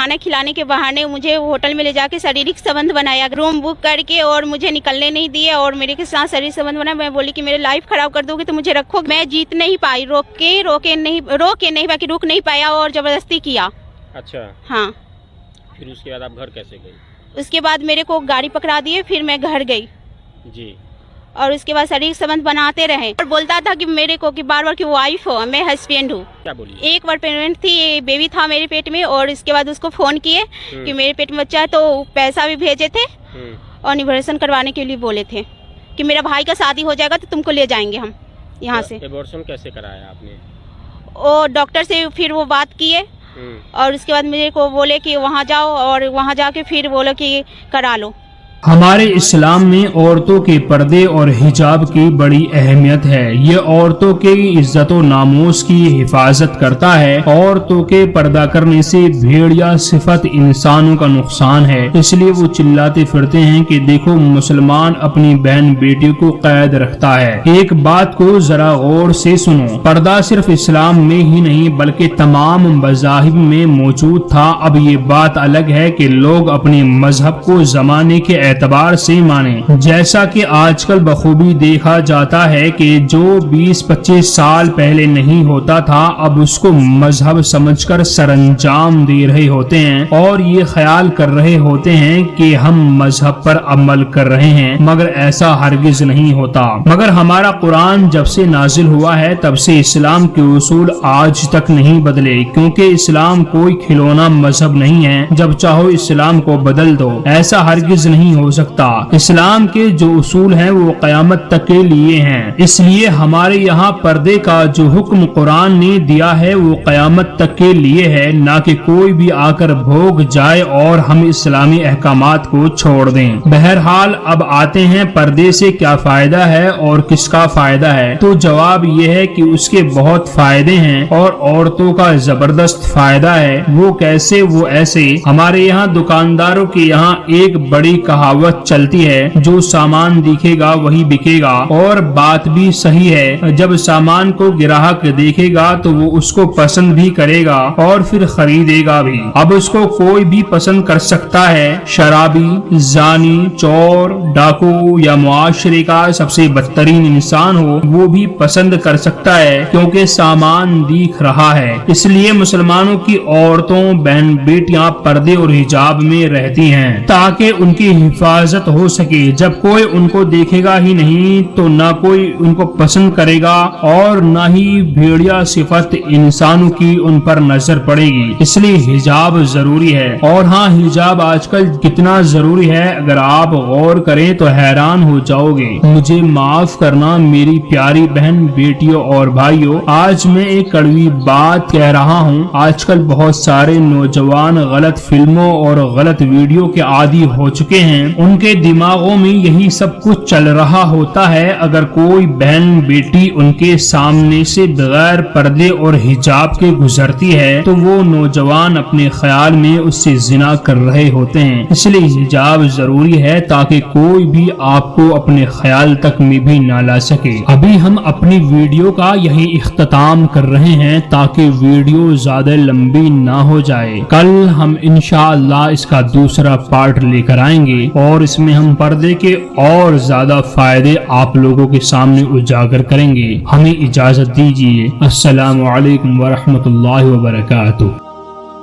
کھانا کھلانے کے بہانے مجھے ہوٹل میں لے جا کے شاریرک سبند بنایا, روم بک کر کے, اور مجھے نکلنے نہیں دیے اور میرے کے ساتھ شاریرک سبند بنا. میں بولی کہ میرے لائف خراب کر دو گے تو مجھے رکھو. میں جیت نہیں پائی, روک کے نہیں باقی رک نہیں پایا اور زبردستی کیا. اچھا ہاں. پھر اس کے بعد آپ گھر کیسے گئی؟ اس کے بعد میرے کو گاڑی پکڑا دیے, پھر میں گھر گئی. جی. اور اس کے بعد شاریرک سبند بناتے رہے اور بولتا تھا کہ میرے کو کہ بار بار کہ وائف ہو, میں ہسبینڈ ہوں. کیا بولی؟ ایک بار پیمنٹ تھی, بیبی تھا میرے پیٹ میں, اور اس کے بعد اس کو فون کیے کہ میرے پیٹ میں بچہ ہے, تو پیسہ بھی بھیجے تھے اور ایبورشن کروانے کے لیے بولے تھے کہ میرا بھائی کا شادی ہو جائے گا تو تم کو لے جائیں گے ہم یہاں سے. ایبورشن کیسے کرایا آپ نے؟ اور ڈاکٹر سے پھر وہ بات کیے اور اس کے بعد میرے کو بولے کہ وہاں جاؤ, اور وہاں جا کے پھر بولو کہ کرا لو. ہمارے اسلام میں عورتوں کے پردے اور حجاب کی بڑی اہمیت ہے. یہ عورتوں کی عزت و ناموس کی حفاظت کرتا ہے. عورتوں کے پردہ کرنے سے بھیڑیا صفت انسانوں کا نقصان ہے, اس لیے وہ چلاتے پھرتے ہیں کہ دیکھو مسلمان اپنی بہن بیٹیوں کو قید رکھتا ہے. ایک بات کو ذرا غور سے سنو, پردہ صرف اسلام میں ہی نہیں بلکہ تمام مذاہب میں موجود تھا. اب یہ بات الگ ہے کہ لوگ اپنے مذہب کو زمانے کے اعتبار سے مانیں. جیسا کہ آج کل بخوبی دیکھا جاتا ہے کہ جو 20-25 سال پہلے نہیں ہوتا تھا اب اس کو مذہب سمجھ کر سر انجام دے رہے ہوتے ہیں اور یہ خیال کر رہے ہوتے ہیں کہ ہم مذہب پر عمل کر رہے ہیں, مگر ایسا ہرگز نہیں ہوتا. مگر ہمارا قرآن جب سے نازل ہوا ہے تب سے اسلام کے اصول آج تک نہیں بدلے, کیونکہ اسلام کوئی کھلونا مذہب نہیں ہے جب چاہو اسلام کو بدل دو. ایسا ہرگز نہیں ہو سکتا. اسلام کے جو اصول ہیں وہ قیامت تک کے لیے ہیں. اس لیے ہمارے یہاں پردے کا جو حکم قرآن نے دیا ہے وہ قیامت تک کے لیے ہے, نہ کہ کوئی بھی آ کر بھوگ جائے اور ہم اسلامی احکامات کو چھوڑ دیں. بہرحال اب آتے ہیں پردے سے کیا فائدہ ہے اور کس کا فائدہ ہے. تو جواب یہ ہے کہ اس کے بہت فائدے ہیں اور عورتوں کا زبردست فائدہ ہے. وہ کیسے؟ وہ ایسے, ہمارے یہاں دکانداروں کے یہاں ایک بڑی کہاوت چلتی ہے, جو سامان دکھے گا وہی بکے گا, اور بات بھی صحیح ہے. جب سامان کو گراہک دیکھے گا تو وہ اس کو پسند بھی کرے گا اور پھر خریدے گا بھی. اب اس کو کوئی بھی پسند کر سکتا ہے, شرابی, زانی, چور, ڈاکو یا معاشرے کا سب سے بدترین انسان ہو وہ بھی پسند کر سکتا ہے, کیونکہ سامان دیکھ رہا ہے. اس لیے مسلمانوں کی عورتوں بہن بیٹیاں پردے اور حجاب میں رہتی ہیں تاکہ ان کی حفاظت ہو سکے. جب کوئی ان کو دیکھے گا ہی نہیں تو نہ کوئی ان کو پسند کرے گا اور نہ ہی بھیڑیا صفت انسانوں کی ان پر نظر پڑے گی. اس لیے حجاب ضروری ہے. اور ہاں, حجاب آج کل کتنا ضروری ہے اگر آپ غور کریں تو حیران ہو جاؤ گے. مجھے معاف کرنا میری پیاری بہن بیٹیوں اور بھائیوں, آج میں ایک کڑوی بات کہہ رہا ہوں. آج کل بہت سارے نوجوان غلط فلموں اور غلط ویڈیو کے عادی ہو چکے ہیں. ان کے دماغوں میں یہی سب کچھ چل رہا ہوتا ہے. اگر کوئی بہن بیٹی ان کے سامنے سے بغیر پردے اور حجاب کے گزرتی ہے تو وہ نوجوان اپنے خیال میں اس سے زنا کر رہے ہوتے ہیں. اس لیے حجاب ضروری ہے تاکہ کوئی بھی آپ کو اپنے خیال تک میں بھی نہ لا سکے. ابھی ہم اپنی ویڈیو کا یہی اختتام کر رہے ہیں تاکہ ویڈیو زیادہ لمبی نہ ہو جائے. کل ہم انشاءاللہ اس کا دوسرا پارٹ لے کر آئیں گے اور اس میں ہم پردے کے اور زیادہ فائدے آپ لوگوں کے سامنے اجاگر کریں گے. ہمیں اجازت دیجیے. السلام علیکم ورحمۃ اللہ وبرکاتہ.